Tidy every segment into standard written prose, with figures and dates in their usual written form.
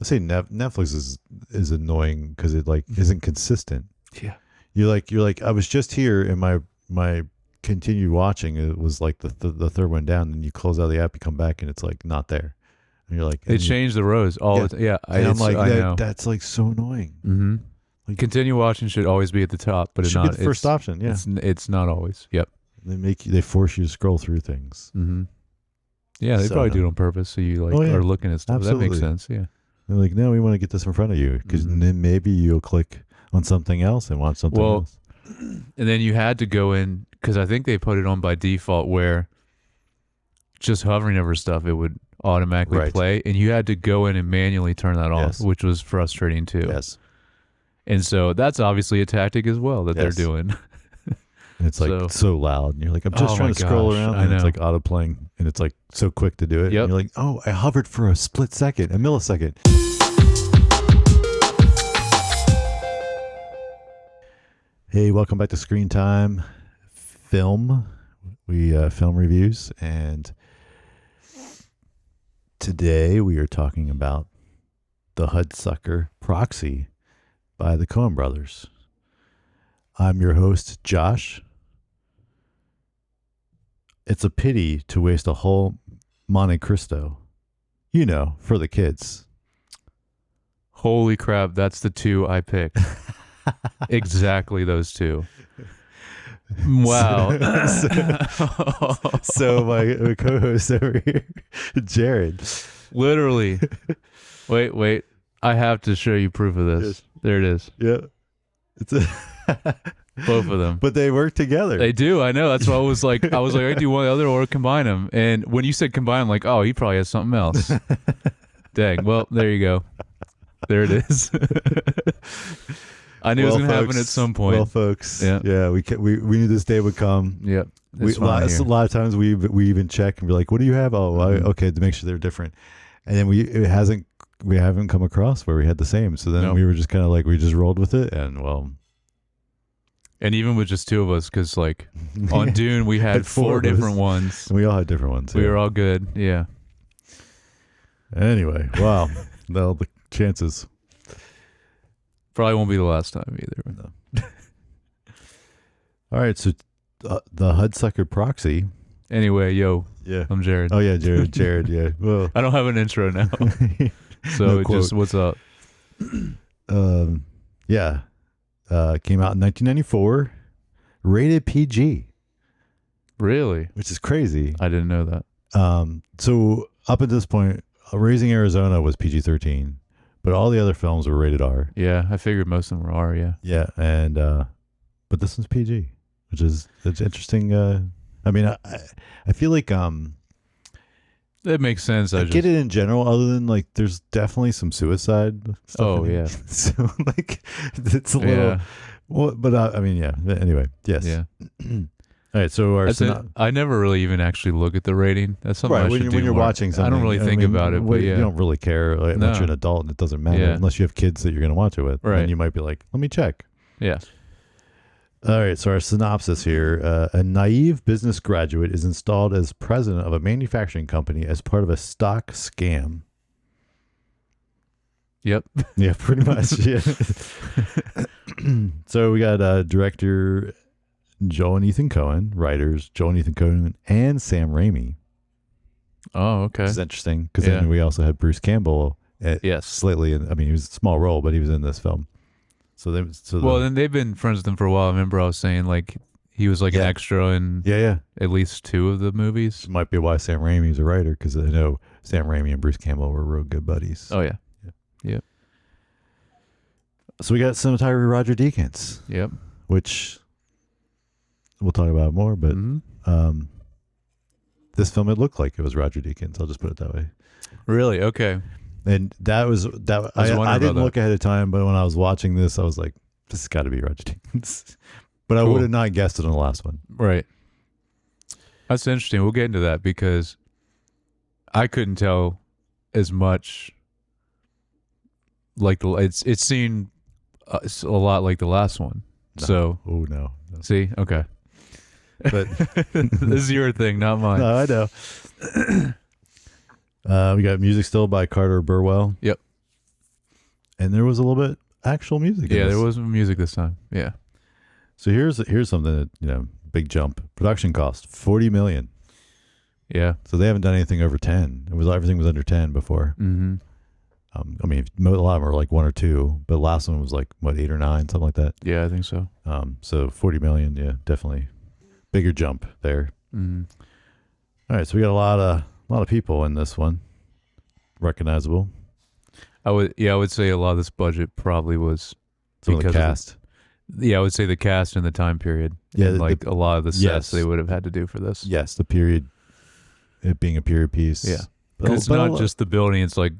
I say Netflix is annoying because it like isn't consistent. Yeah. You're like I was just here and my continued watching it was like the third one down, and you close out the app, you come back and it's like not there, and you're like They change the rows all the time. Yeah, and I'm like I know. that's like so annoying. Mm-hmm. Like, continue watching should always be at the top, but it it's should not be the first option. Yeah, it's not always. Yep. They force you to scroll through things. Mm-hmm. Yeah, they probably do it on purpose, so you are looking at stuff. Absolutely. That makes sense. Yeah. They're like, no, we want to get this in front of you because then maybe you'll click on something else and watch something else. And then you had to go in because I think they put it on by default where just hovering over stuff it would automatically play, and you had to go in and manually turn that off, which was frustrating too. Yes. And so that's obviously a tactic as well that they're doing. And it's like so loud, and you're like, I'm just trying to scroll around, and it's like auto playing, and it's like so quick to do it. Yep. And you're like, oh, I hovered for a split second, a millisecond. Hey, welcome back to Screen Time Film. We film reviews, and today we are talking about the Hudsucker Proxy by the Coen Brothers. I'm your host, Josh. It's a pity to waste a whole Monte Cristo, for the kids. Holy crap, that's the two I picked. Exactly those two. Wow. So my co-host over here, Jared. Literally. Wait. I have to show you proof of this. Yes. There it is. Yeah. It's both of them. But they work together. They do. I know. That's why I was like, I do one or the other or combine them. And when you said combine, I'm like, oh, he probably has something else. Dang. Well, there you go. There it is. I knew it was going to happen at some point. Well, folks, we knew this day would come. Yep. A lot of times we even check and be like, what do you have? Oh, okay, to make sure they're different. And then we haven't come across where we had the same. So then we were just kind of like, we just rolled with it. And well. And even with just two of us, because like on Dune, we had four different ones. And we all had different ones. We were all good. Yeah. Anyway, wow. Well, the chances. Probably won't be the last time either. No. All right. So the Hudsucker Proxy. Anyway, yeah, I'm Jared. Oh, yeah, Jared. Yeah. Well, I don't have an intro now. So just what's up? Yeah. Came out in 1994. Rated PG. Really? Which is crazy. I didn't know that. So up at this point, Raising Arizona was PG-13, but all the other films were rated R. Yeah, I figured most of them were R, yeah. Yeah, and but this one's PG, which is it's interesting. I mean, I feel like it makes sense. I get it in general, other than like there's definitely some suicide stuff. Oh, yeah. So like it's a little. Well, but I mean, yeah. Anyway, yes. Yeah. All right, so I never really even actually look at the rating. That's something I should do when you're more. watching something. I don't really think about it, but yeah. You don't really care unless you're an adult, and it doesn't matter unless you have kids that you're going to watch it with. Right. And you might be like, let me check. Yeah. All right, so our synopsis here. A naive business graduate is installed as president of a manufacturing company as part of a stock scam. Yep. Yeah, pretty much. Yeah. So we got director Joel and Ethan Coen, writers Joel and Ethan Coen, and Sam Raimi. Oh, okay. Which is interesting because then we also had Bruce Campbell. Slightly. I mean, he was a small role, but he was in this film. Then they've been friends with him for a while. I remember I was saying like he was like an extra in at least two of the movies. Might be why Sam Raimi is a writer, because I know Sam Raimi and Bruce Campbell were real good buddies. Oh yeah. Yep. So we got cinematographer Roger Deakins. Yep. Which we'll talk about more, but this film, it looked like it was Roger Deakins. I'll just put it that way. Really? Okay. And I didn't look ahead of time, but when I was watching this, I was like, this has got to be Roger Deakins. But I would have not guessed it on the last one. Right. That's interesting. We'll get into that because I couldn't tell as much. Like it seemed a lot like the last one. No. So no. See, okay. But this is your thing, not mine. No, I know. We got music still by Carter Burwell. Yep. and there was a little bit actual music. Yeah, there was music this time. Yeah. So here's something that, big jump. Production cost $40 million. Yeah. So they haven't done anything over 10. Everything was under 10 before. Mm-hmm. I mean, a lot of them are like 1 or 2, but the last one was like 8 or 9, something like that. Yeah, I think so. So $40 million, yeah, definitely bigger jump there. Mm-hmm. All right, so we got a lot of people in this one, recognizable. I would say a lot of this budget probably was Some of the cast. I would say the cast and the time period. Yeah, and a lot of the sets yes. they would have had to do for this. Yes, the period, it being a period piece. Yeah, but it's not just the building; it's like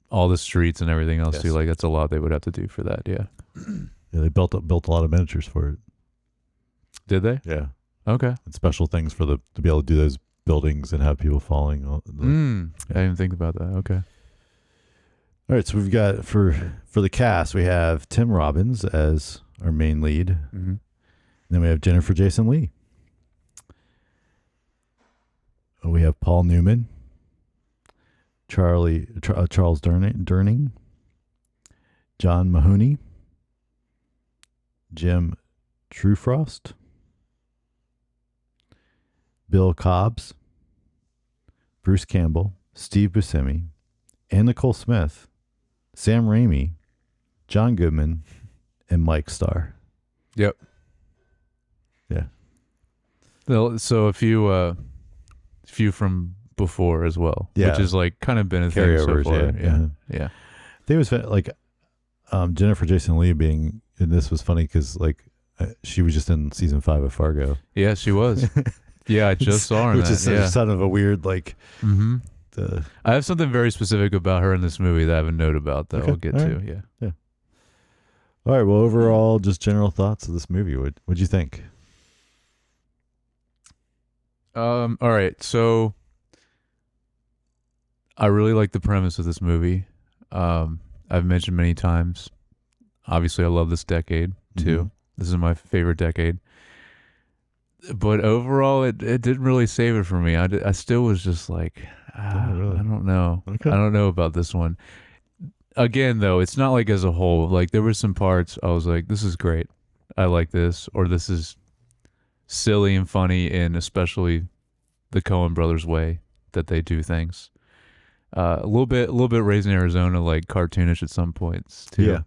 all the streets and everything else too. Like that's a lot they would have to do for that. Yeah, yeah, they built a lot of miniatures for it. Did they? Yeah. Okay. And special things to be able to do those buildings and have people falling. I didn't think about that. Okay. All right, so we've got for the cast, we have Tim Robbins as our main lead. Mm-hmm. And then we have Jennifer Jason Leigh. We have Paul Newman, Charles Durning, John Mahoney, Jim Trufrost, Bill Cobbs, Bruce Campbell, Steve Buscemi, Ann Nicole Smith, Sam Raimi, John Goodman, and Mike Starr. Yep. Yeah. So a few from before as well, yeah. which is like kind of been a thing so far. Yeah. I think it was like Jennifer Jason Leigh being in this was funny because like she was just in season 5 of Fargo. Yeah, she was. Yeah, I just saw her in which that. Is sort of a weird like. Mm-hmm. I have something very specific about her in this movie that I have a note about that I'll get to. Right. Yeah. All right. Well, overall, just general thoughts of this movie. What'd you think? All right. So I really like the premise of this movie. I've mentioned many times. Obviously, I love this decade too. Mm-hmm. This is my favorite decade. But overall, it didn't really save it for me. I still was just like, really? I don't know. Okay. I don't know about this one. Again, though, it's not like as a whole. Like there were some parts I was like, this is great. I like this. Or this is silly and funny, and especially the Coen Brothers way that they do things. A little bit Raising Arizona, like cartoonish at some points too. Yeah.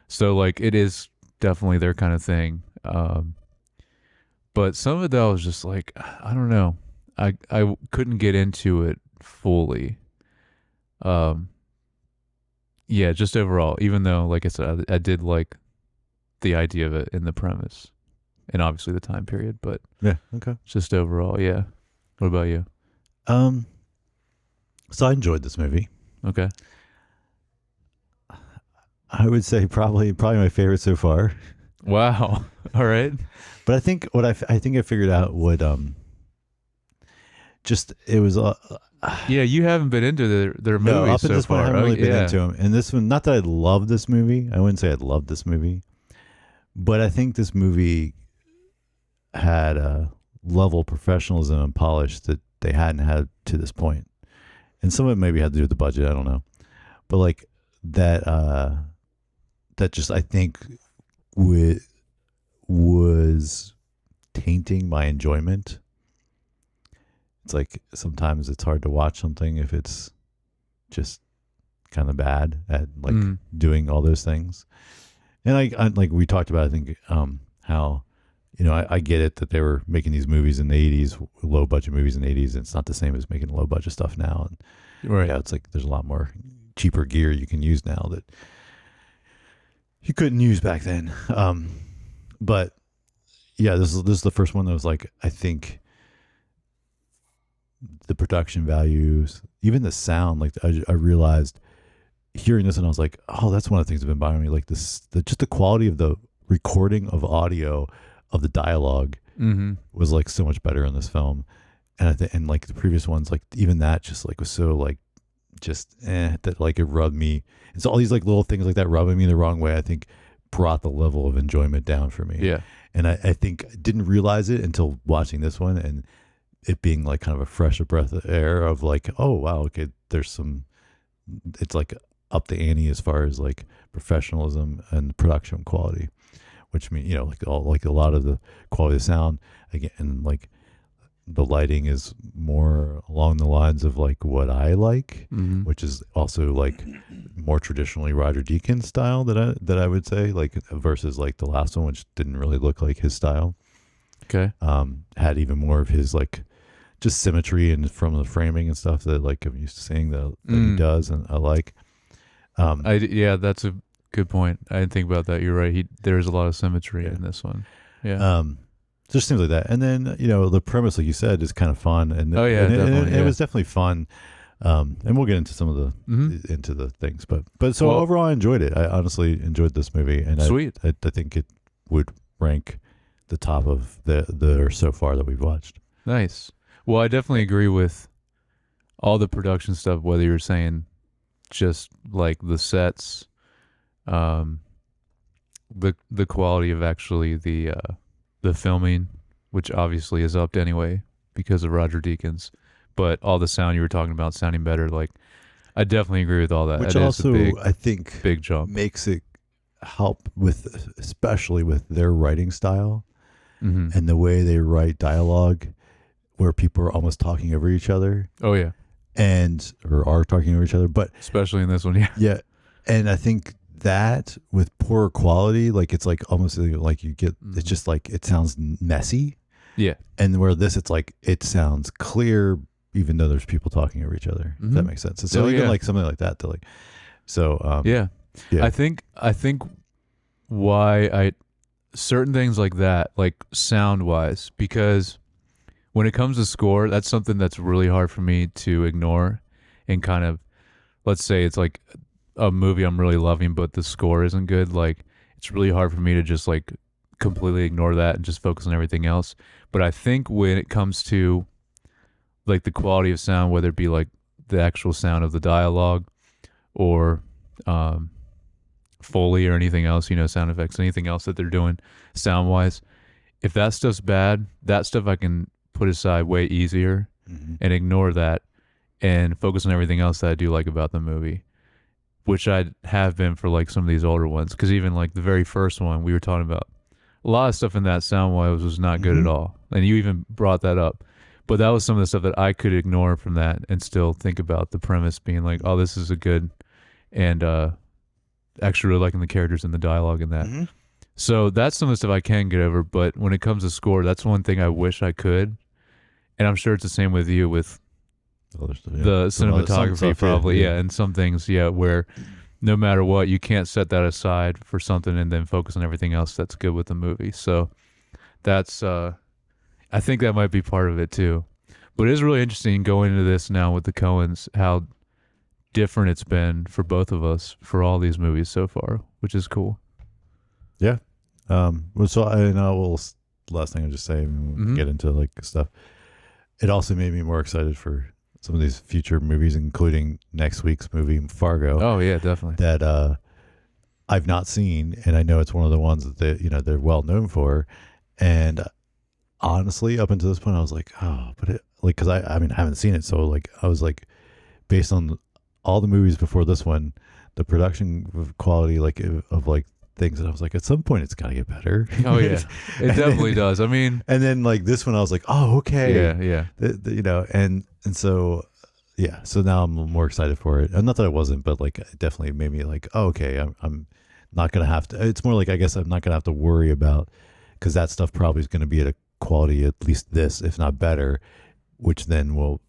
So like it is definitely their kind of thing. But some of it though, I was just like, I don't know. I couldn't get into it fully. Yeah, just overall, even though, like I said, I did like the idea of it in the premise and obviously the time period, but yeah, okay. Just overall, yeah. What about you? So I enjoyed this movie. Okay. I would say probably my favorite so far. Wow. All right. But I think I think I figured out what it was yeah, you haven't been into their movies no, up so at this far. point I haven't really been into them. And this one, not that I love this movie. I wouldn't say I loved this movie. But I think this movie had a level of professionalism and polish that they hadn't had to this point. And some of it maybe had to do with the budget, I don't know. But like that just I think was tainting my enjoyment. It's like sometimes it's hard to watch something if it's just kind of bad at like doing all those things. And I like we talked about, I think how I get it that they were making these movies in the 80s, low budget movies in the 80s, and it's not the same as making low budget stuff now. And right. Yeah, it's like there's a lot more cheaper gear you can use now that you couldn't use back then. But yeah, this is the first one that was like, I think the production values, even the sound, like I realized hearing this and I was like, oh, that's one of the things that have been bothering me. Like just the quality of the recording of audio of the dialogue was like so much better in this film. And and like the previous ones, like even that just like was so like that like it rubbed me. And so all these like little things like that rubbing me the wrong way, I think brought the level of enjoyment down for me. Yeah. And I think I didn't realize it until watching this one and it being like kind of a fresh breath of air of like, oh wow, okay, it's like up the ante as far as like professionalism and production quality, which mean like a lot of the quality of sound again, and like the lighting is more along the lines of like what I like, which is also like more traditionally Roger Deakins style that I would say, like versus like the last one, which didn't really look like his style. Okay. Had even more of his like just symmetry and from the framing and stuff that like I'm used to seeing that he does, and I like. Yeah, that's a good point. I didn't think about that. You're right. There's a lot of symmetry in this one. Yeah. Just things like that, and then the premise, like you said, is kind of fun, and definitely, it was definitely fun. And we'll get into some of the into the things, but overall, I enjoyed it. I honestly enjoyed this movie, and sweet. I think it would rank the top of the so far that we've watched. Nice. Well, I definitely agree with all the production stuff. Whether you're saying just like the sets, the quality of actually the filming, which obviously is upped anyway because of Roger Deakins, but all the sound you were talking about sounding better, like I definitely agree with all that. Which it also, I think, big jump makes it help with, especially with their writing style and the way they write dialogue, where people are almost talking over each other. Oh yeah, or are talking over each other, but especially in this one, yeah. Yeah, and I think that with poor quality, like it's like almost like you get it's just like it sounds messy. Yeah, and where this, it's like it sounds clear even though there's people talking over each other. If that makes sense. And so even like something like that to like, so yeah. I think why certain things like that, like sound wise, because when it comes to score, that's something that's really hard for me to ignore, and kind of, let's say it's like a movie I'm really loving, but the score isn't good. Like it's really hard for me to just like completely ignore that and just focus on everything else. But I think when it comes to like the quality of sound, whether it be like the actual sound of the dialogue or Foley or anything else, sound effects, anything else that they're doing sound wise, if that stuff's bad, that stuff I can put aside way easier and ignore that and focus on everything else that I do like about the movie, which I have been for like some of these older ones. Because even like the very first one we were talking about, a lot of stuff in that sound wise was not good at all, and you even brought that up. But that was some of the stuff that I could ignore from that and still think about the premise being like, oh, this is a good, and actually really liking the characters and the dialogue in that. So that's some of the stuff I can get over. But when it comes to score, that's one thing I wish I could. And I'm sure it's the same with you with the cinematography, probably. And some things, where no matter what, you can't set that aside for something and then focus on everything else that's good with the movie. So that's, I think that might be part of it too. But it is really interesting going into this now with the Coens, how different it's been for both of us for all these movies so far, which is cool. Yeah. Well, so I know. Last thing I'll just say, and we'll get into like stuff. It also made me more excited for some of these future movies, including next week's movie, Fargo. Oh yeah, definitely. That I've not seen, and I know it's one of the ones that they're well known for. And honestly, up until this point, I was like, oh, but it, like, because I haven't seen it, so like I was like, based on all the movies before this one, the production quality of like things, and I was like, at some point it's got to get better. Oh yeah, it definitely does. I mean, and then like this one, I was like, oh okay, yeah. And so yeah, so now I'm more excited for it. And not that I wasn't, but like it definitely made me like, oh, okay, I'm not gonna have to. It's more like, I guess I'm not gonna have to worry about, because that stuff probably is gonna be at a quality at least this, if not better, which then will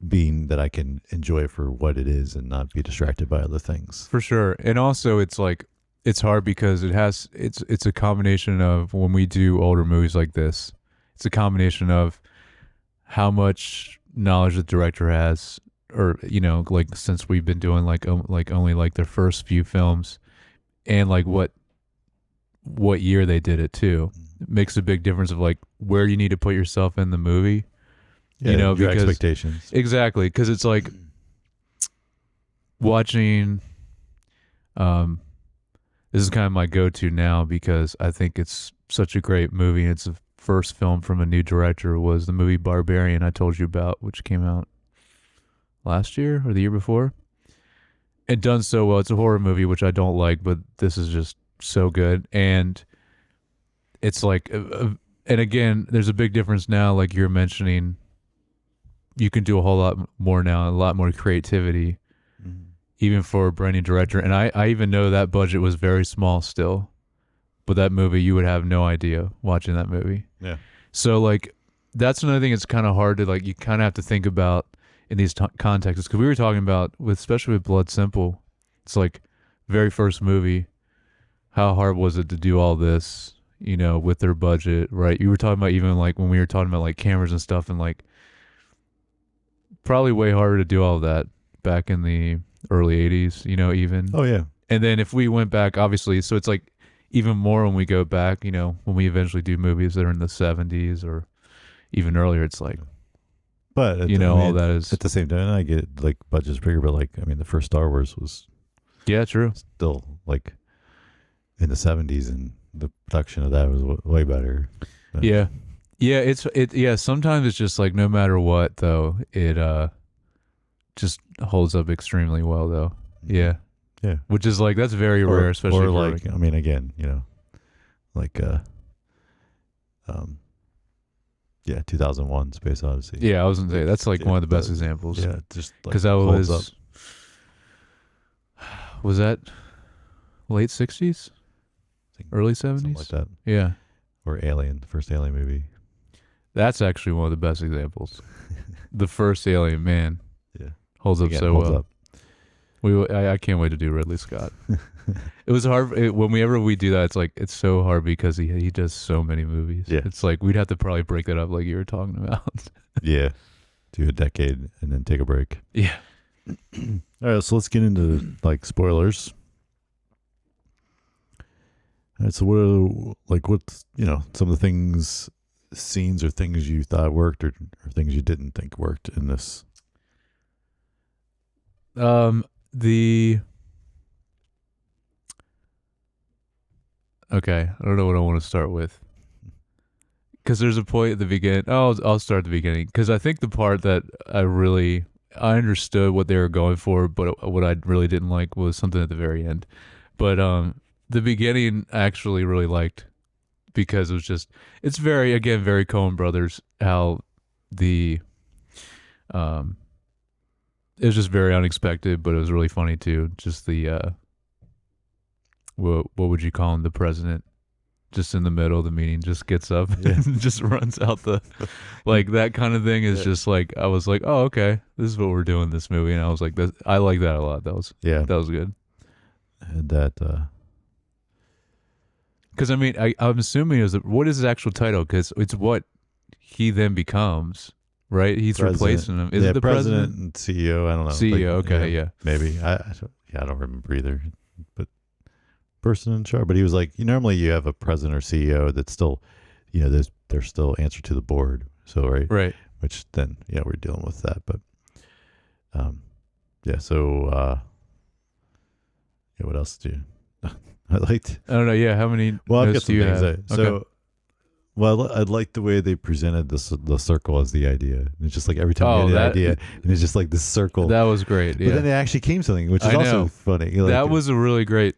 being that I can enjoy it for what it is and not be distracted by other things. For sure. And also it's like, it's hard because it's a combination of, when we do older movies like this, it's a combination of how much knowledge the director has, or like since we've been doing like only like their first few films, and like what year they did it too. It makes a big difference of like where you need to put yourself in the movie. Yeah, because expectations. Exactly, because it's like watching. This is kind of my go-to now because I think it's such a great movie. It's the first film from a new director. Was the movie Barbarian I told you about, which came out last year or the year before. and done so well. It's a horror movie, which I don't like, but this is just so good. And it's like, and again, there's a big difference now. Like you're mentioning, you can do a whole lot more now, a lot more creativity, even for a brand new director. And I even know that budget was very small still, but that movie, you would have no idea watching that movie. Yeah. So like, that's another thing. It's kind of hard to like, you kind of have to think about in these contexts, because we were talking about especially with Blood Simple, it's like very first movie. How hard was it to do all this, you know, with their budget, right? You were talking about even like when we were talking about like cameras and stuff, and like probably way harder to do all of that back in the early 80s, you know, even. Oh yeah. And then if we went back, obviously, so it's like even more when we go back, you know, when we eventually do movies that are in the 70s or even earlier, it's like, but you know, all that is at the same time. I get like budget's bigger, but like I mean, the first Star Wars was true. Still like in the 70s, and the production of that was way better. Yeah. Yeah. Sometimes it's just like no matter what, though, it just holds up extremely well, though. Yeah. Yeah. Which is like that's very rare, especially or like I mean, again, you know, like 2001: Space Odyssey. Yeah, I was gonna say that's like one of the best examples. Yeah, just because that was that late 60s, early 70s, something like that. Yeah, or Alien, the first Alien movie. That's actually one of the best examples. The first Alien, man, holds up so holds well. Up. I can't wait to do Ridley Scott. It was hard whenever we do that. It's like it's so hard because he does so many movies. Yeah, it's like we'd have to probably break that up, like you were talking about. Yeah, do a decade and then take a break. Yeah. All right, so let's get into like spoilers. All right, so what's you know some of the scenes or things you thought worked or things you didn't think worked in this? Okay, I don't know what I want to start with, because there's a point at the beginning. I'll start at the beginning, because I think the part that I understood what they were going for, but what I really didn't like was something at the very end. But the beginning I actually really liked, because it's very Coen Brothers, how it was just very unexpected, but it was really funny too. Just the what would you call him? The president, just in the middle of the meeting, just gets up and just runs out like that kind of thing is just like, I was like, oh, okay, this is what we're doing in this movie. And I was like, I like that a lot. That was good. And that, because I mean, I'm assuming what is his actual title? Because it's what he then becomes, right? He's replacing him. Is it the president and CEO? I don't know. CEO. Okay. Maybe. I don't remember either, but person in charge. But he was like, normally you have a president or CEO that's still, they're still answer to the board. So right, which then we're dealing with that. But so what else do you? I don't know. Yeah, how many? Well, I've got some do you things. have? So, well, I like the way they presented the circle as the idea. And it's just like every time you had an idea, and it's just like this circle. That was great. But then it actually came something, which is also funny. That was a really great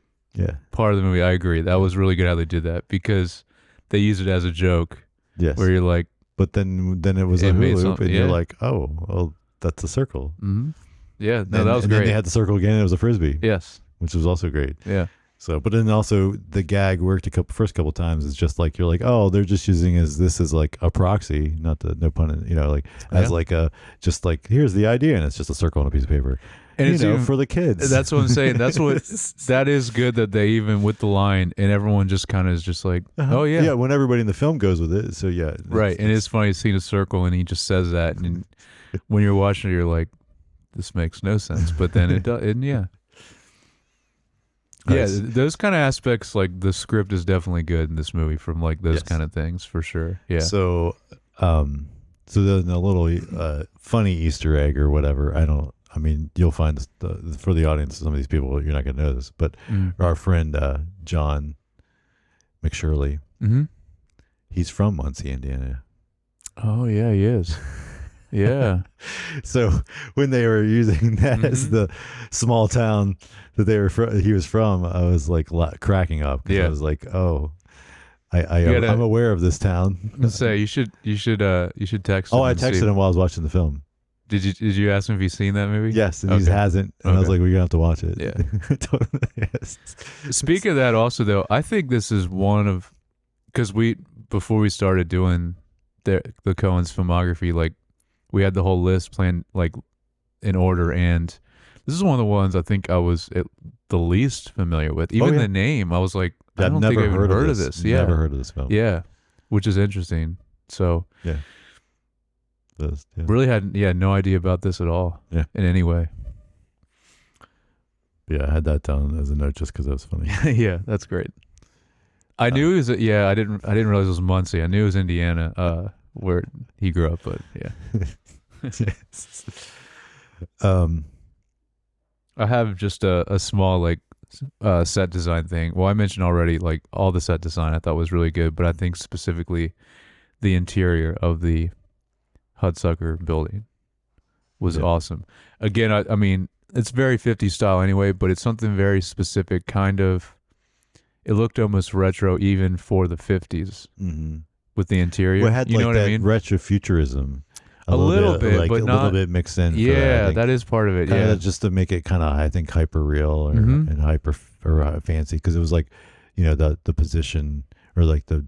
part of the movie. I agree. That was really good how they did that, because they used it as a joke. Yes. Where you're like, but then it was a hula hoop, and you're like, oh, well, that's a circle. Mm-hmm. Yeah. No, that was and great. Then they had the circle again. And it was a frisbee. Yes. Which was also great. Yeah. So, but then also the gag worked first couple times. It's just like, you're like, oh, they're just using this as like a proxy, no pun, just like, here's the idea, and it's just a circle on a piece of paper, and for the kids. That's what I'm saying. That's what that is good, that they even with the line, and everyone just kind of is just like, oh yeah, yeah. When everybody in the film goes with it, so yeah, right. And it's funny seeing a circle, and he just says that, and when you're watching it, you're like, this makes no sense, but then it does, and yeah. Nice. Yeah, those kind of aspects, like the script is definitely good in this movie from like those kind of things for sure. Yeah. So, then a little funny Easter egg or whatever. I mean, you'll find for the audience, some of these people, you're not going to know this, but our friend John McShirley, he's from Muncie, Indiana. Oh yeah, he is. Yeah. So when they were using that as the small town that he was from, I was like cracking up because I was like, oh, I'm aware of this town. Let's say you should text him. Oh, I texted him while I was watching the film. Did you ask him if he's seen that movie? Yes, and he hasn't. And I was like, "We're gonna have to watch it." Yeah. Yes. Speaking of that, also though, I think this is one of because before we started doing the Coen's filmography, like we had the whole list planned like in order, and this is one of the ones I think I was the least familiar with. Even the name, I was like, I don't think I've even heard of this. Yeah, never heard of this film. Yeah, which is interesting. So yeah. Really had no idea about this at all. Yeah. In any way. Yeah, I had that down as a note just because that was funny. Yeah, that's great. I knew it was. Yeah, I didn't realize it was Muncie. I knew it was Indiana, where he grew up. But yeah. I have just a small like set design thing. Well, I mentioned already like all the set design I thought was really good, but I think specifically the interior of the Hudsucker building was awesome. Again, I mean, it's very 50s style anyway, but it's something very specific, kind of. It looked almost retro even for the 50s with the interior. Well, it had you like know what that I mean? Retrofuturism. A little bit, like, but a not, little bit mixed in. Yeah, that is part of it. Yeah, just to make it kind of, I think, hyper real and hyper fancy, because it was like, you know, the position or like the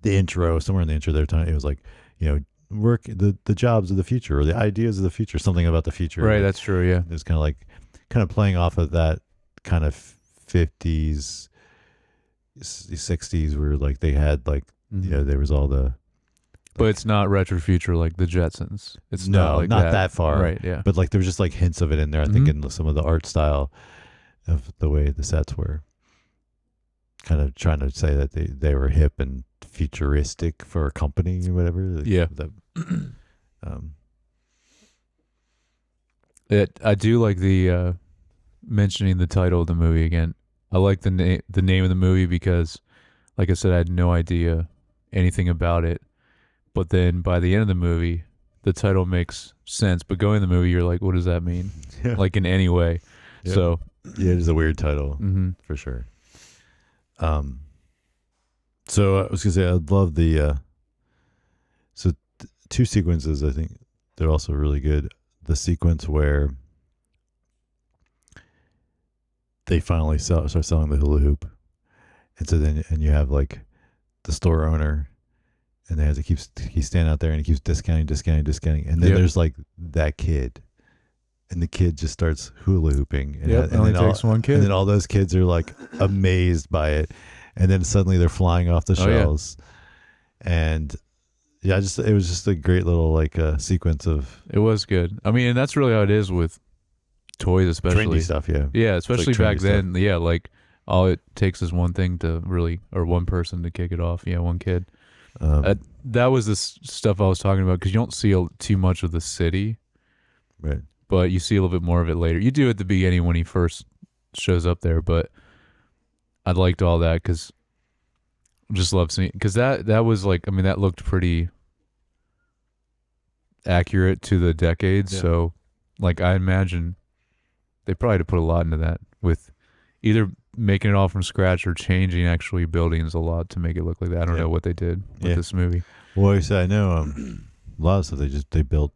intro, somewhere in the intro there, it was like, you know, work the jobs of the future or the ideas of the future, something about the future. Right, that's true. Yeah, it was kind of playing off of that kind of 50s, 60s, where like they had like you know, there was all the. But it's not retro future like the Jetsons. It's not that far, right? Yeah, but like there was just like hints of it in there. I think in some of the art style of the way the sets were, kind of trying to say that they were hip and futuristic for a company or whatever. Yeah. I do like the mentioning the title of the movie again. I like the name of the movie because, like I said, I had no idea anything about it. But then by the end of the movie, the title makes sense. But going in the movie, you're like, what does that mean? Yeah. Like in any way. Yep. So yeah, it is a weird title for sure. So I was gonna say, I'd love the two sequences. I think they're also really good. The sequence where they finally start selling the hula hoop, and so then you have like the store owner, and they have to he's standing out there and he keeps discounting, and then there's like that kid, and the kid just starts hula hooping, and, and then takes one kid, and then all those kids are like amazed by it. And then suddenly they're flying off the shelves, and it was just a great little like sequence of. It was good. I mean, and that's really how it is with toys, especially trendy stuff. Yeah, yeah, especially like back then. Stuff. Yeah, like all it takes is one thing to really, or one person to kick it off. Yeah, one kid. That was the stuff I was talking about, because you don't see too much of the city, right? But you see a little bit more of it later. You do at the beginning when he first shows up there, but. I liked all that because I just love seeing, because that was like, I mean, that looked pretty accurate to the decades. Yeah. So like, I imagine they probably had to put a lot into that, with either making it all from scratch or changing actually buildings a lot to make it look like that. I don't know what they did with this movie. Well, I know a lot of stuff they built.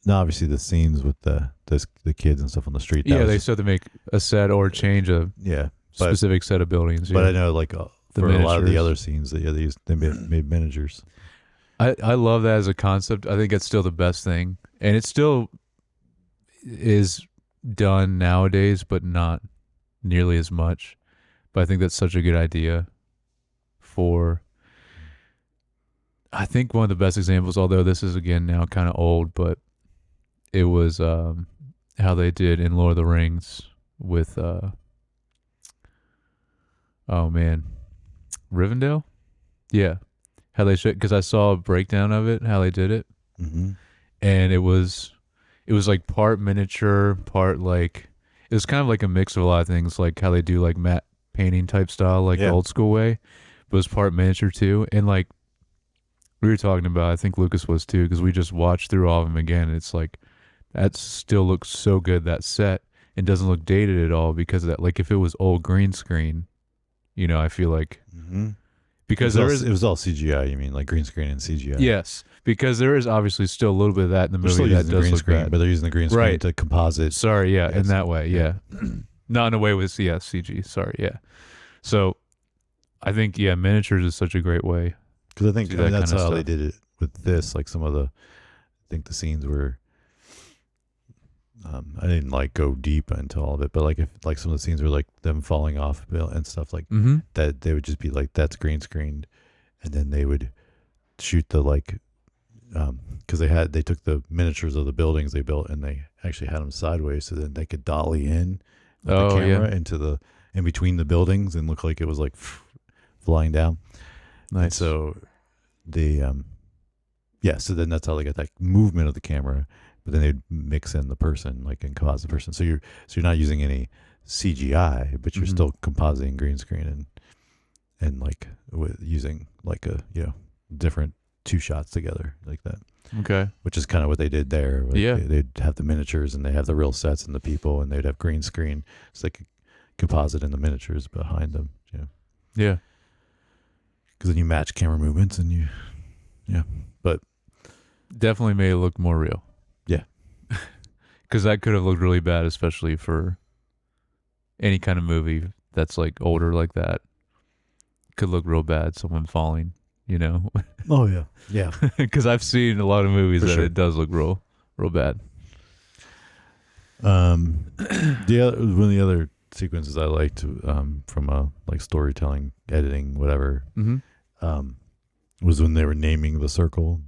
Now, obviously, the scenes with the kids and stuff on the street. Yeah, they still had to make a set or change a specific set of buildings. But I know, like, for a lot of the other scenes, they made miniatures. I love that as a concept. I think it's still the best thing, and it still is done nowadays, but not nearly as much. But I think that's such a good idea for. I think one of the best examples, although this is again now kind of old, but it was how they did in Lord of the Rings with Rivendell. Yeah, how they should, because I saw a breakdown of it, how they did it, and it was like part miniature, part like, it was kind of like a mix of a lot of things, like how they do like matte painting type style, like the old school way, but it was part miniature too, and like We were talking about, I think Lucas was too, because we just watched through all of them again. It's like, that still looks so good, that set. It doesn't look dated at all because of that. Like if it was old green screen, I feel like, because it was all CGI. You mean like green screen and CGI? Yes, because there is obviously still a little bit of that in the They're movie that does green look screen, bad. but they're using the green screen Right. to composite. Sorry, yeah, Yes. in that way, yeah. Not in a way with CG. Sorry, yeah. So I think miniatures is such a great way. Because I think that that's kind of how stuff. they did it with this. Like some of the, I think the scenes were. I didn't like go deep into all of it, but like if like some of the scenes were like them falling off and stuff like that, they would just be like that's green screened, and then they would shoot the like, because they took the miniatures of the buildings they built and they actually had them sideways so then they could dolly in with the camera into the in between the buildings and look like it was like flying down. Nice. And so the so then that's how they got that movement of the camera. But then they'd mix in the person, like in composite person. So you're not using any CGI, but you're still compositing green screen and like using like a different two shots together like that. Okay. Which is kind of what they did there. Like Yeah. They'd have the miniatures and they have the real sets and the people, and they'd have green screen so they could composite in the miniatures behind them. Yeah. Because then you match camera movements and but definitely made it look more real. Yeah. Because that could have looked really bad, especially for any kind of movie that's like older like that. Could look real bad, someone falling, Oh yeah. Yeah. Because I've seen a lot of movies For that sure. it does look real bad. One of the other sequences I liked from a like storytelling, editing, whatever, was when they were naming the circle.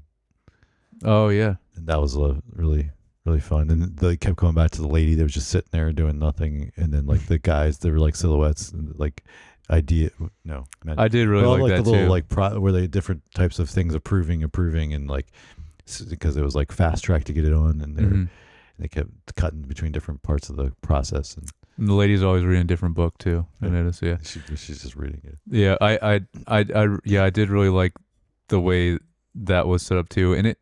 Oh yeah. And that was really, really fun. And they kept coming back to the lady that was just sitting there doing nothing. And then like the guys, they were like silhouettes and like I did really well, like that the little too. like where they different types of things approving, and like because it was like fast track to get it on, and they kept cutting between different parts of the process. And the lady's always reading a different book too. I noticed, yeah. She's just reading it. Yeah, I did really like the way that was set up too, and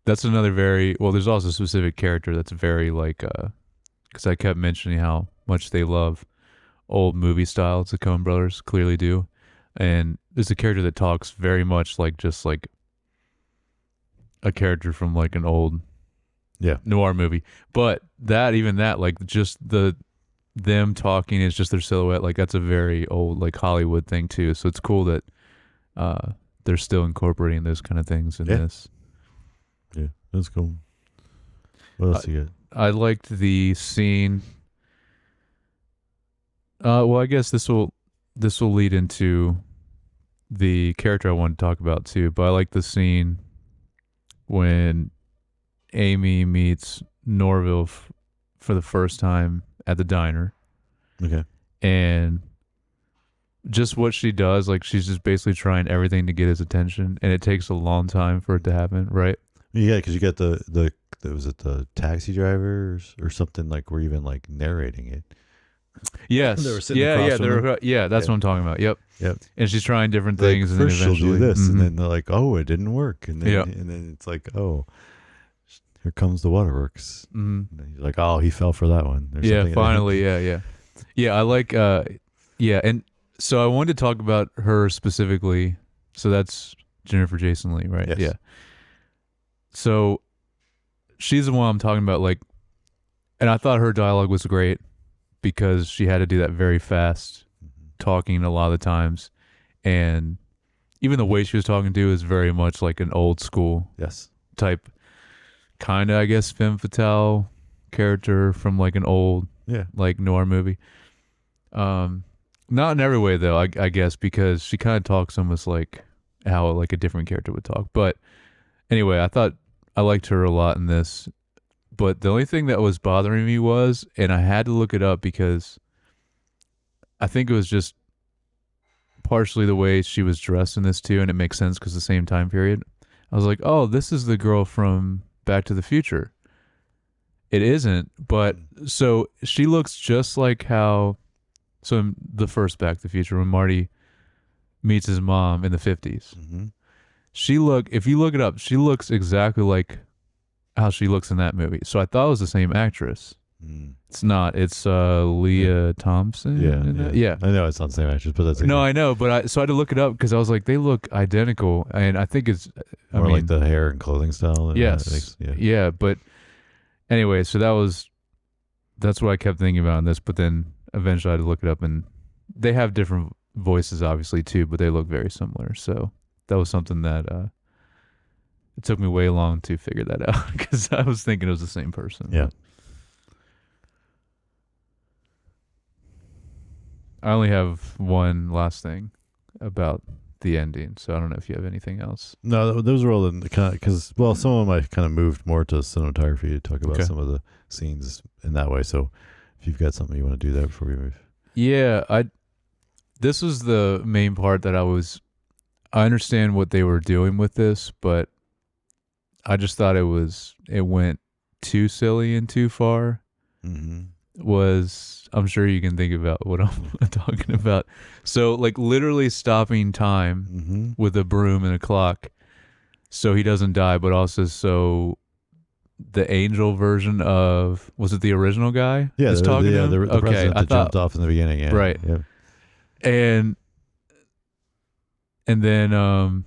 that's another there's also a specific character that's very like because I kept mentioning how much they love old movie styles. The Coen Brothers clearly do, and there's a character that talks very much like just like a character from like an old noir movie, but even that like just them talking is just their silhouette, like that's a very old like Hollywood thing too. So it's cool that they're still incorporating those kind of things in this. Yeah, that's cool. What else you got? I liked the scene. Well, I guess this will lead into the character I want to talk about too. But I like the scene when Amy meets Norville for the first time at the diner. Okay. And just what she does, like she's just basically trying everything to get his attention, and it takes a long time for it to happen, right? Yeah, because you got the was it the taxi driver or something, like we're even like narrating it. Yes. They were sitting across from them. That's what I'm talking about. Yep. Yep. And she's trying different things, like, and first then eventually she'll do this, and then they're like, "Oh, it didn't work," and then and then it's like, "Oh, here comes the waterworks." And then he's like, "Oh, he fell for that one." Or Yeah, something. finally, yeah. I like, and so I wanted to talk about her specifically. So that's Jennifer Jason Leigh, right? Yes. Yeah. So she's the one I'm talking about, like, and I thought her dialogue was great because she had to do that very fast talking a lot of the times, and even the way she was talking to is very much like an old school type kind of, I guess, femme fatale character from like an old like noir movie. Not in every way though, I guess, because she kind of talks almost like how like a different character would talk. But anyway, I thought I liked her a lot in this. But the only thing that was bothering me was, and I had to look it up because I think it was just partially the way she was dressed in this too, and it makes sense because the same time period. I was like, oh, this is the girl from Back to the Future. It isn't, but so she looks just like how, so in the first Back to the Future, when Marty meets his mom in the 50s, if you look it up, she looks exactly like how she looks in that movie. So I thought it was the same actress. It's not. It's Leah Thompson. Yeah. I know it's not the same actress, but that's no, I know. But I had to look it up because I was like, they look identical, and I think it's more like the hair and clothing style. And yes, yeah. But anyway, so that's what I kept thinking about in this. But then eventually I had to look it up, and they have different voices, obviously too, but they look very similar. So that was something that it took me way long to figure that out because I was thinking it was the same person. Yeah. I only have one last thing about the ending, so I don't know if you have anything else. No, those were all in the kind of, because some of them I kind of moved more to cinematography to talk about some of the scenes in that way. So if you've got something you want to do there before we move. Yeah, this was the main part that I understand what they were doing with this, but I just thought it went too silly and too far. I'm sure you can think about what I'm talking about. So like literally stopping time with a broom and a clock so he doesn't die, but also so the angel version of, was it the original guy? Yeah, is talking to him? The president that jumped off in the beginning. Yeah, right. Yeah. And then I'm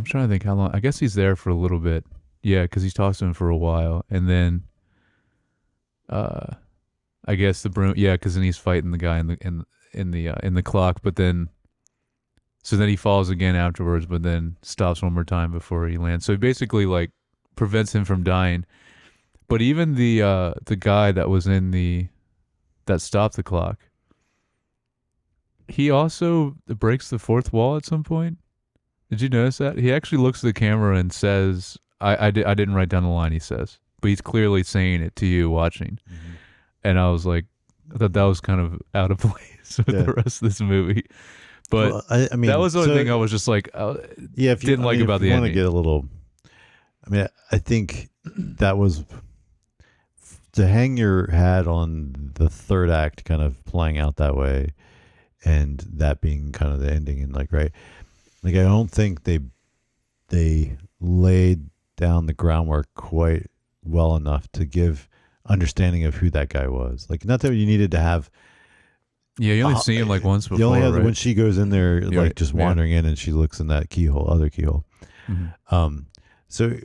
trying to think how long. I guess he's there for a little bit. Yeah, because he's talked to him for a while, and then I guess the broom. Yeah, because then he's fighting the guy in the clock, but then so then he falls again afterwards, but then stops one more time before he lands. So he basically like prevents him from dying. But even the guy that was that stopped the clock, he also breaks the fourth wall at some point. Did you notice that? He actually looks at the camera and says, I didn't write down the line he says, but he's clearly saying it to you watching. And I was like, I thought that was kind of out of place with the rest of this movie. But I mean, that was the only thing I was just like, didn't like about the ending. Want to get a little, I mean, I think that was to hang your hat on the third act kind of playing out that way, and that being kind of the ending, and like, right, like I don't think they laid down the groundwork quite well enough to give understanding of who that guy was. Like, not that you needed to have. Yeah, you only see him like once before. You only have right? when she goes in there, like just wandering in, and she looks in that other keyhole. So, and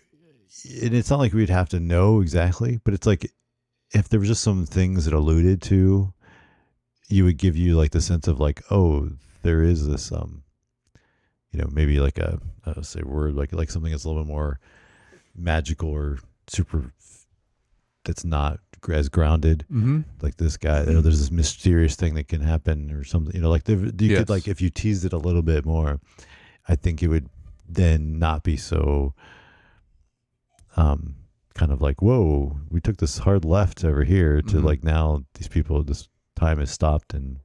it's not like we'd have to know exactly, but it's like if there was just some things that alluded to, you would give you like the sense of like, oh, there is this, maybe like a say word like something that's a little bit more magical or super. That's not as grounded, like this guy. There's this mysterious thing that can happen or something. Like you could, like, if you teased it a little bit more, I think it would then not be so kind of like, whoa, we took this hard left over here to like now these people, this time has stopped and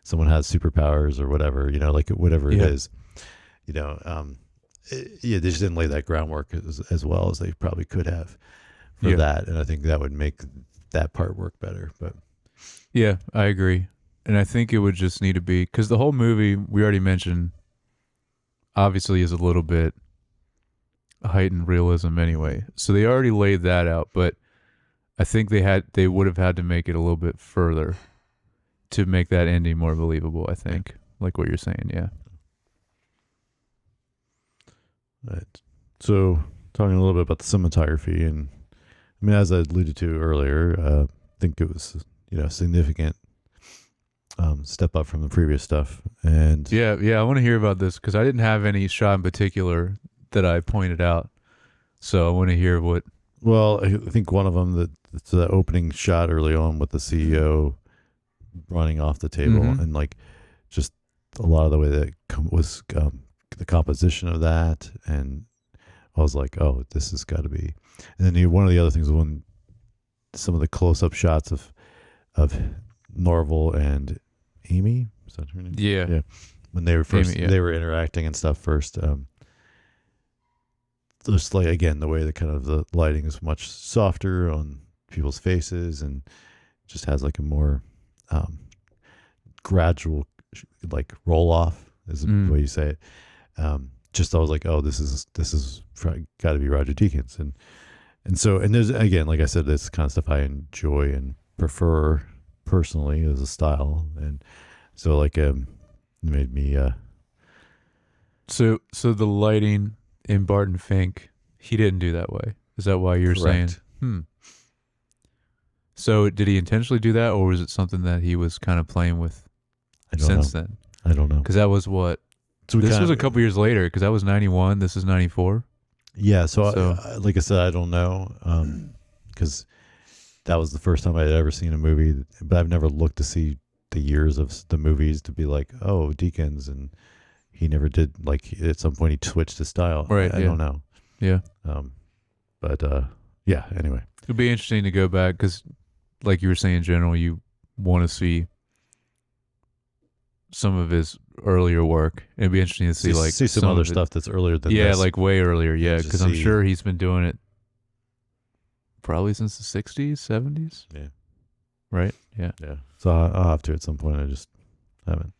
someone has superpowers or whatever. Like whatever it is. They just didn't lay that groundwork as well as they probably could have. For that, and I think that would make that part work better. But yeah, I agree, and I think it would just need to be, because the whole movie, we already mentioned, obviously is a little bit heightened realism anyway. So they already laid that out, but I think they would have had to make it a little bit further to make that ending more believable. I think, like what you're saying, yeah. Right. So talking a little bit about the cinematography, and I mean, as I alluded to earlier, I think it was, a significant step up from the previous stuff. And yeah, I want to hear about this because I didn't have any shot in particular that I pointed out. So I want to hear what. Well, I think one of them, it's the opening shot early on with the CEO running off the table, and like just a lot of the way that was the composition of that, and I was like, oh, this has got to be. And then one of the other things was when some of the close-up shots of Norval and Amy, is that her name? Yeah. When they were first, they were interacting and stuff first. Just like, again, the way that kind of the lighting is much softer on people's faces and just has like a more gradual like roll off is the way you say it. just I was like, oh, this is got to be Roger Deakins, and so and there's again, like I said, this kind of stuff I enjoy and prefer personally as a style, and so like it made me So the lighting in Barton Fink, he didn't do that way. Is that why you're correct. saying? So did he intentionally do that, or was it something that he was kind of playing with I don't since know. then? I don't know. Because that was what? So This was a couple years later, because that was 91. This is 94. Yeah, so, So- like I said, I don't know, because that was the first time I had ever seen a movie, but I've never looked to see the years of the movies to be like, oh, Deakins, and he never did, like, at some point he switched his style. Right, I yeah. don't know. Yeah. But yeah, anyway. It'd be interesting to go back, because like you were saying in general, you want to see some of his earlier work. It'd be interesting to see like see some other stuff that's earlier than yeah, this. like way earlier. Yeah, Just because I'm see- sure he's been doing it probably since the 60s, 70s. Yeah. Right? Yeah. Yeah. So I'll have to at some point. I just haven't.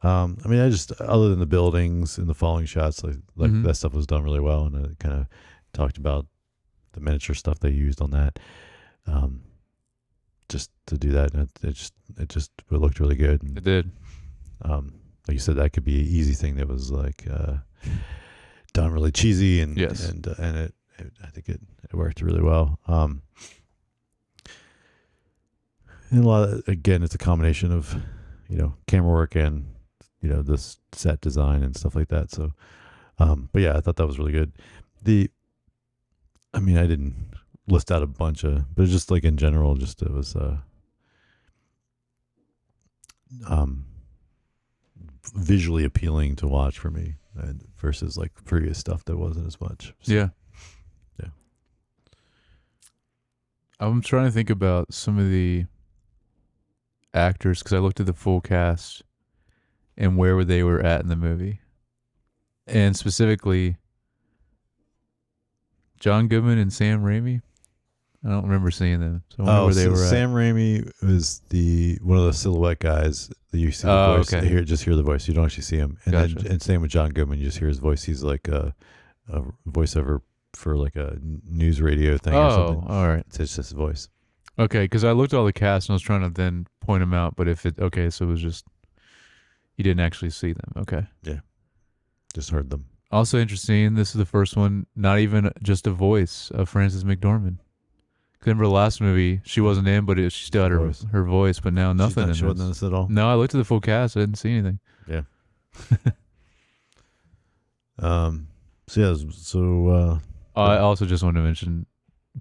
I mean, I just, other than the buildings and the falling shots, like Mhm. that stuff was done really well, and I kind of talked about the miniature stuff they used on that. Just to do that, and it looked really good. And, It did. like you said, that could be an easy thing that was like done really cheesy, and Yes. and it I think it worked really well. And a lot of, again, it's a combination of camera work and this set design and stuff like that. So, but yeah, I thought that was really good. I mean, I didn't list out a bunch of, but just like in general, just it was visually appealing to watch for me, versus like previous stuff that wasn't as much. So, Yeah. Yeah. I'm trying to think about some of the actors, because I looked at the full cast and where they were at in the movie. And specifically, John Goodman and Sam Raimi. I don't remember seeing them. So I wonder where they were Sam Raimi was one of the silhouette guys that you see the voice. Okay. Just hear the voice. You don't actually see him. And Gotcha. and same with John Goodman. You just hear his voice. He's like a voiceover for like a news radio thing or at. something. Oh, all right. It's just his voice. Okay, because I looked at all the cast and I was trying to then point them out. But so it was just, you didn't actually see them. Okay. Just heard them. Also interesting, this is the first one, not even just a voice of Frances McDormand. Remember the last movie, she wasn't in, but she still had her voice, but now nothing. She wasn't in this at all. No, I looked at the full cast, I didn't see anything. Yeah. So I also just wanted to mention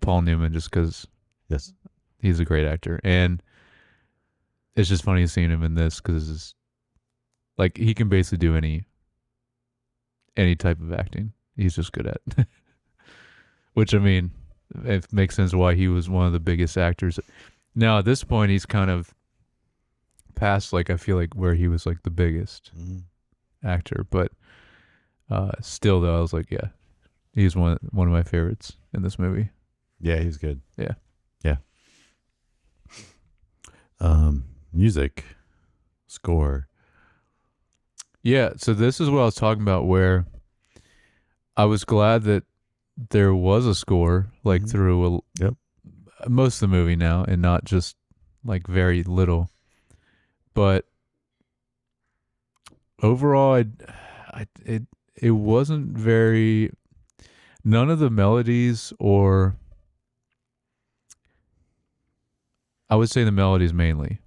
Paul Newman, just because yes, he's a great actor, and it's just funny seeing him in this, because like he can basically do any type of acting. He's just good at. Which, I mean, it makes sense why he was one of the biggest actors. Now at this point, he's kind of past, like, I feel like where he was like the biggest actor, but still though, I was like, yeah, he's one of my favorites in this movie. yeah, he's good. Yeah. Music score. Yeah, so this is what I was talking about, where I was glad that there was a score, like, Mhm. through Yep. most of the movie now, and not just like very little. But overall, it wasn't very. None of the melodies, or I would say the melodies mainly.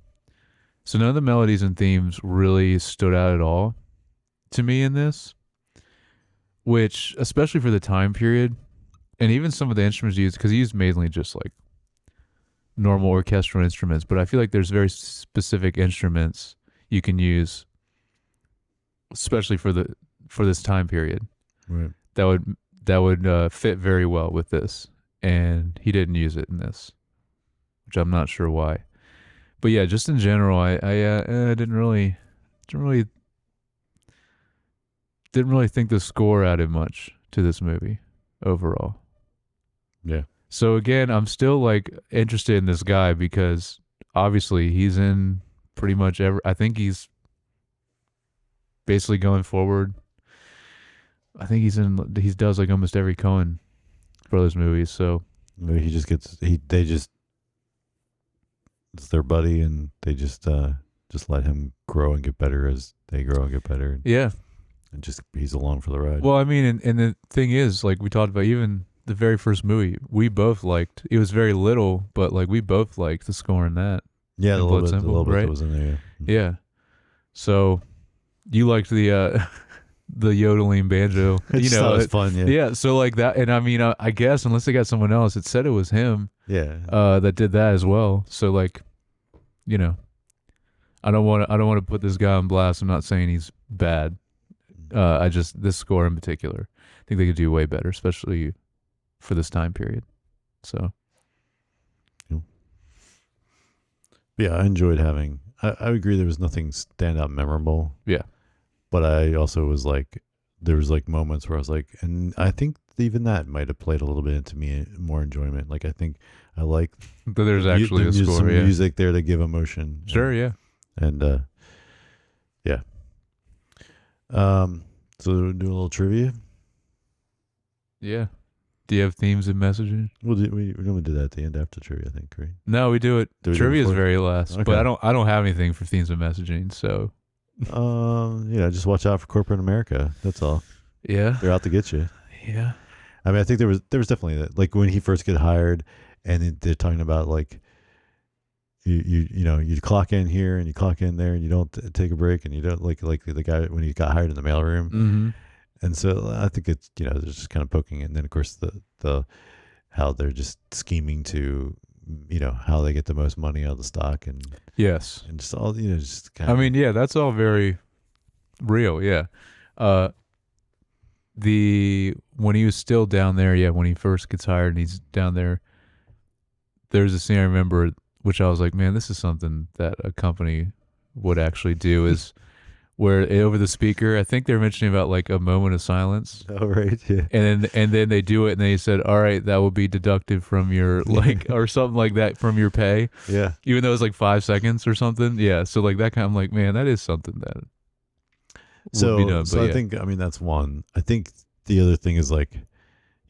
So none of the melodies and themes really stood out at all to me in this, which, especially for the time period, and even some of the instruments used, because he used mainly just like normal orchestral instruments, but I feel like there's very specific instruments you can use, especially for this time period, Right. that would fit very well with this, and he didn't use it in this, which I'm not sure why. But yeah, just in general, I didn't really think the score added much to this movie overall. Yeah. So again, I'm still like interested in this guy, because obviously he's in pretty much I think he's basically going forward I think he does like almost every Coen Brothers movie. So Maybe he just gets it's their buddy, and they just let him grow and get better as they grow and get better, yeah. and just he's along for the ride. Well, I mean, and the thing is, like we talked about, even the very first movie, we both liked. It was very little, but like we both liked the score in that. Yeah, in the Blood little Simple, bit right? that was in there. Yeah. So you liked the the yodeling banjo. It just thought it was fun. Yeah. Yeah. So like that, and I mean, I guess unless they got someone else, it said it was him. Yeah. That did that as well. So like, you know, I don't want to put this guy on blast. I'm not saying he's bad. I just, this score in particular, I think they could do way better, especially for this time period. So Yeah, I enjoyed having. I agree. There was nothing standout memorable. Yeah. But I also was like, there was like moments where I was like, and I think even that might have played a little bit into me more enjoyment. Like I think I like but there's actually a score, some yeah. music there to give emotion. Sure, yeah. And yeah. So do a little trivia. Yeah. Do you have themes and messaging? We normally do that at the end after trivia, I think, right? No, we do it. Trivia is very last, Okay. but I don't have anything for themes and messaging. So Just watch out for corporate America. That's all. yeah, They're out to get you. yeah, I mean, I think there was definitely that. Like when he first get hired, and they're talking about like you clock in here and you clock in there and you don't take a break and you don't like the guy when he got hired in the mailroom. mm-hmm. And so I think it's they're just kind of poking it. And then of course the how they're just scheming to how they get the most money out of the stock and Yes, and just all just kind I of. mean, yeah, that's all very real. Yeah, when he was still down there, yeah, when he first gets hired and he's down there, there's a scene I remember, which I was like, man, this is something that a company would actually do. Is where over the speaker, I think they're mentioning about like a moment of silence. Oh right, yeah. And then they do it, and they said, "All right, that will be deducted from your like or something like that from your pay." Yeah. Even though it's like 5 seconds or something. Yeah. So like that kind of, I'm like, man, that is something that would be done. So But I yeah. think that's one. I think the other thing is like,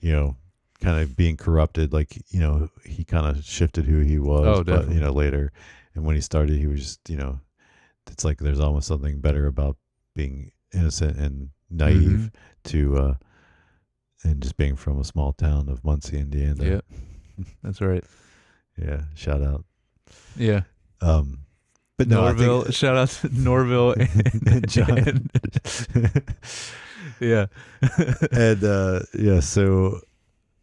kind of being corrupted. Like he kind of shifted who he was. Oh, but definitely. later, and when he started, he was just it's like there's almost something better about being innocent and naive to and just being from a small town of Muncie, Indiana. Yeah. That's right. Yeah. Shout out. Yeah. But no, I Norville. think, Shout out to Norville and John. yeah. And yeah, so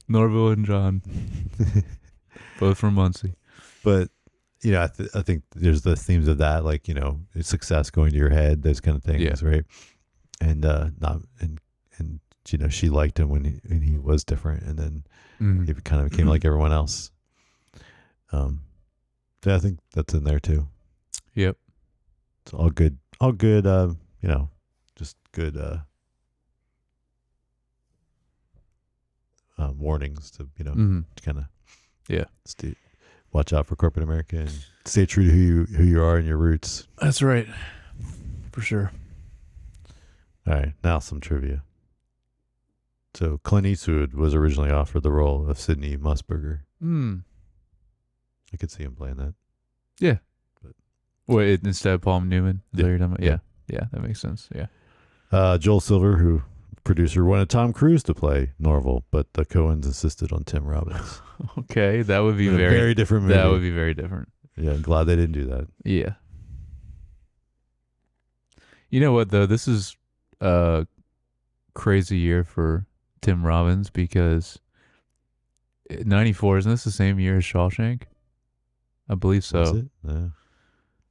Norville and John, both from Muncie. but I think there's the themes of that, like success going to your head, those kind of things, Yeah. right? And not and she liked him when he was different, and then he kind of became like everyone else. So I think that's in there too. Yep. It's all good, just good warnings to kind of Yeah. watch out for corporate America and stay true to who you are and your roots. That's right. For sure. All right, now some trivia. So Clint Eastwood was originally offered the role of Sidney Musburger. I could see him playing that. Yeah. But- Wait, instead of Paul Newman? Is that Yeah. what you're talking about? Yeah. Yeah, that makes sense. Yeah. Joel Silver, who producer, wanted Tom Cruise to play Norval, but the Coens insisted on Tim Robbins. Okay, that would be In a very different movie. That would be very different. Yeah, I'm glad they didn't do that. Yeah. You know what though? This is a crazy year for Tim Robbins because 94, isn't this the same year as Shawshank? I believe so. Was it? Yeah.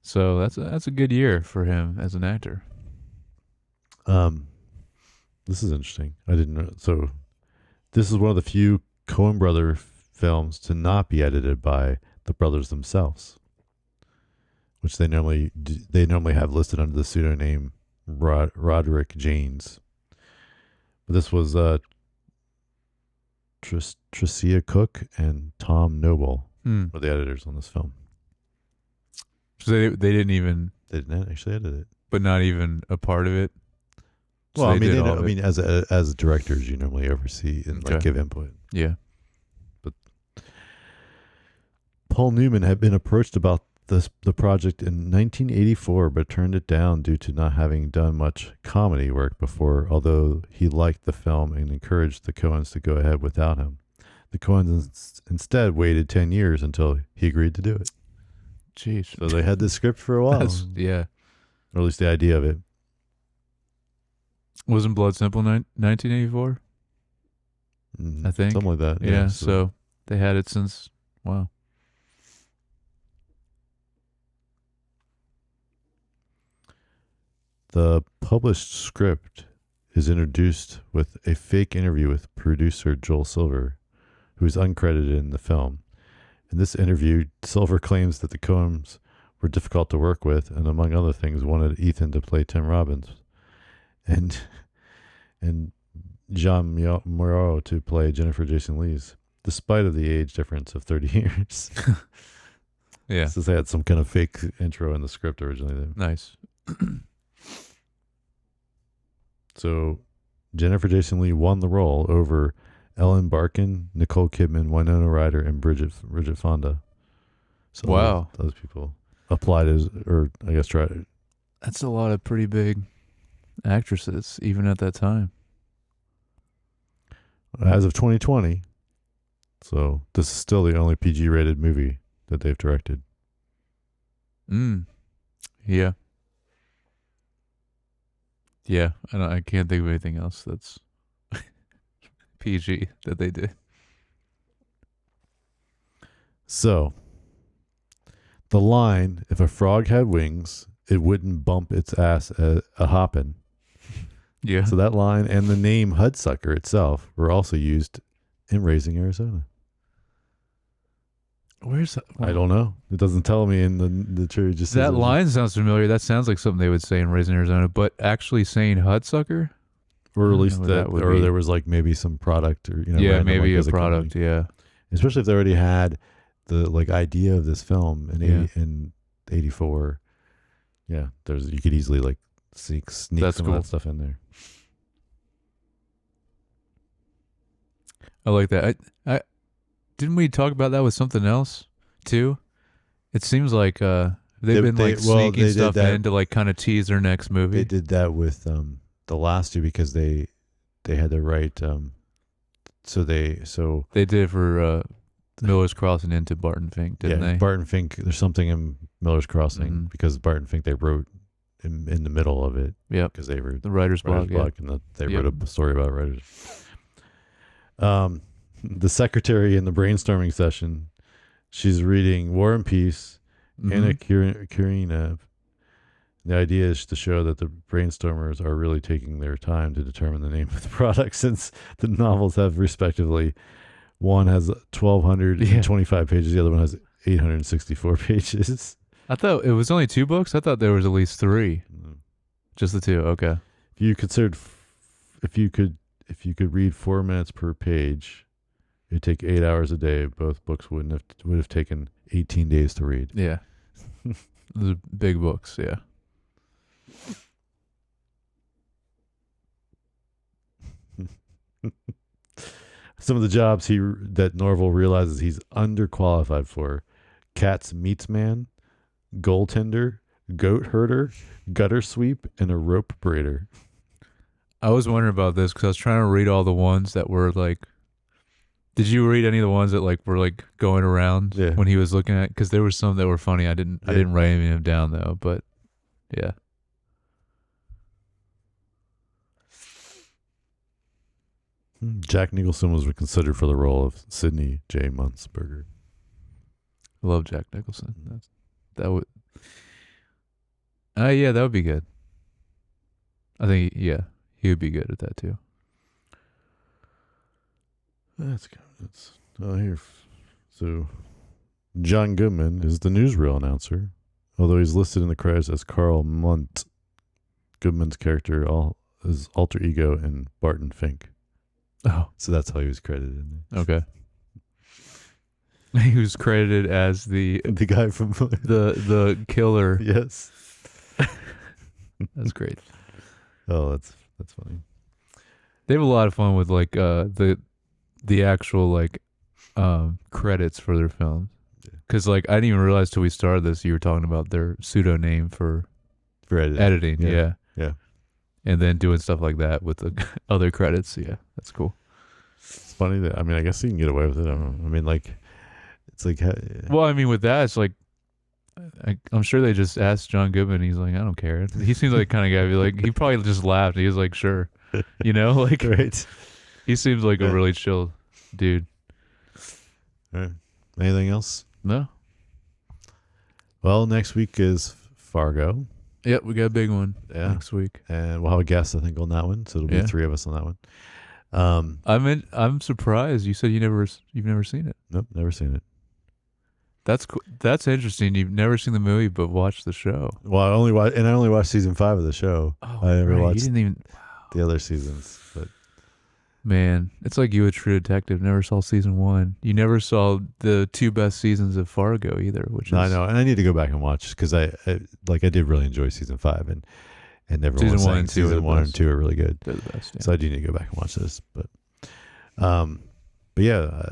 So that's a good year for him as an actor. This is interesting. I didn't know. So this is one of the few Coen Brother films to not be edited by the brothers themselves, which they normally have listed under the pseudonym Roderick Janes. But this was Tricia Cook and Tom Noble were the editors on this film. So they didn't even, They didn't actually edit it. but not even a part of it. So Well, I they mean, did all of it. as directors, you normally oversee and like Okay. give input. Yeah. Paul Newman had been approached about the project in 1984, but turned it down due to not having done much comedy work before, although he liked the film and encouraged the Coens to go ahead without him. The Coens instead waited 10 years until he agreed to do it. Jeez. So they had this script for a while, Yeah. or at least the idea of it. Wasn't Blood Simple 1984? I think. Something like that. Yeah. So they had it since, wow. The published script is introduced with a fake interview with producer Joel Silver, who is uncredited in the film. In this interview, Silver claims that the Coens were difficult to work with, and among other things, wanted Ethan to play Tim Robbins, and Jean Moreau to play Jennifer Jason Leigh's, despite of the age difference of 30 years. Yeah. Since they had some kind of fake intro in the script originally. Nice. So Jennifer Jason Leigh won the role over Ellen Barkin, Nicole Kidman, Winona Ryder, and Bridget Fonda. So Wow. those people applied tried. That's a lot of pretty big actresses, even at that time. As of 2020, so this is still the only PG-rated movie that they've directed. Yeah. Yeah, I can't think of anything else that's PG that they did. So, the line, if a frog had wings, it wouldn't bump its ass a hoppin'. Yeah. So that line and the name Hudsucker itself were also used in Raising Arizona. Where's that? I don't know. It doesn't tell me in the trivia. Just That line sounds familiar. That sounds like something they would say in Raising Arizona, but actually saying Hudsucker? Or at least that would or be. There was like maybe some product or Yeah, random, maybe like, a product. company. Yeah. Especially if they already had the like idea of this film in '84. Yeah, you could easily like sneak That's some cool. of that stuff in there. I like that. I didn't we talk about that with something else too? It seems like they've been sneaking stuff in to like kind of tease their next movie. They did that with the last two because they had to write they did it for Miller's Crossing into Barton Fink, didn't they? Barton Fink. There's something in Miller's Crossing because Barton Fink they wrote in the middle of it. Yeah, because they were the writer's block, and they wrote a story about writers. The secretary in the brainstorming session, she's reading War and Peace, Anna Karenina. The idea is to show that the brainstormers are really taking their time to determine the name of the product, since the novels have respectively, one has 1,225 pages, the other one has 864 pages. I thought it was only 2 books. I thought there was at least 3. Just the 2. Okay. If you considered, if you could read 4 minutes per page, it'd take 8 hours a day. Both books would have taken 18 days to read. Yeah. Those are big books. Yeah. Some of the jobs that Norville realizes he's underqualified for: cat's meats man, goaltender, goat herder, gutter sweep, and a rope braider. I was wondering about this because I was trying to read all the ones that were like. Did you read any of the ones that like were like going around when he was looking at? Because there were some that were funny. I didn't write any of them down though. But yeah. Jack Nicholson was considered for the role of Sidney J. Munzberger. I love Jack Nicholson. That would. Yeah, that would be good. I think he would be good at that too. That's here. So, John Goodman is the newsreel announcer, although he's listed in the credits as Carl Munt. Goodman's character is alter ego in Barton Fink. Oh, so that's how he was credited in there. Okay. He was credited as the guy from the killer. Yes. That's great. Oh, That's funny. They have a lot of fun with like the actual like credits for their films. Because like I didn't even realize till we started this you were talking about their pseudo name for editing. Yeah. And then doing stuff like that with the other credits. Yeah, that's cool. It's funny that I guess you can get away with it. I don't know. I mean, like, it's like. Well, I mean, with that, it's like, I'm sure they just asked John Goodman. He's like, I don't care. He seems like the kind of guy. Like, he probably just laughed. He was like, sure, like, right. He seems like a really chill dude. All right. Anything else? No. Well, next week is Fargo. Yep, we got a big one next week, and we'll have a guest, I think, on that one. So it'll be 3 of us on that one. I'm surprised you said you've never seen it. Nope, never seen it. That's cool. That's interesting. You've never seen the movie, but watched the show. Well, I only watched season 5 of the show. Oh, I never watched you didn't even the other seasons. But man, it's like you, a True Detective, never saw season 1. You never saw the 2 best seasons of Fargo either. I know, and I need to go back and watch because I did really enjoy season 5, and everyone was saying season 1 and 2 are really good. They're the best. Yeah. So I do need to go back and watch this. But yeah.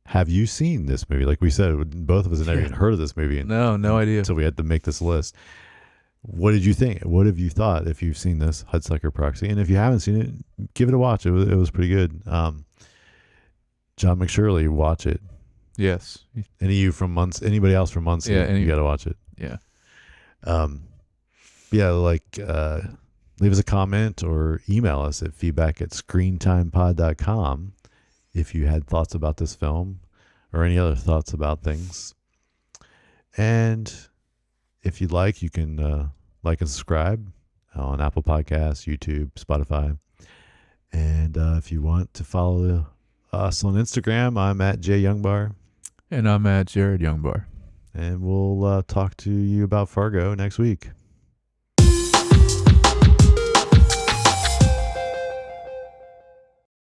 Have you seen this movie? Like we said, both of us had never even heard of this movie. No idea. Until we had to make this list. What did you think? What have you thought if you've seen this Hudsucker Proxy? And if you haven't seen it, give it a watch. It was pretty good. John McShirley, watch it. Yes. Anybody else from Muncie, you got to watch it. Yeah. Leave us a comment or email us at feedback@screentimepod.com if you had thoughts about this film or any other thoughts about things. And if you'd like, you can like and subscribe on Apple Podcasts, YouTube, Spotify. And if you want to follow us on Instagram, I'm at JYoungBar. And I'm at Jared Youngbar. And we'll talk to you about Fargo next week.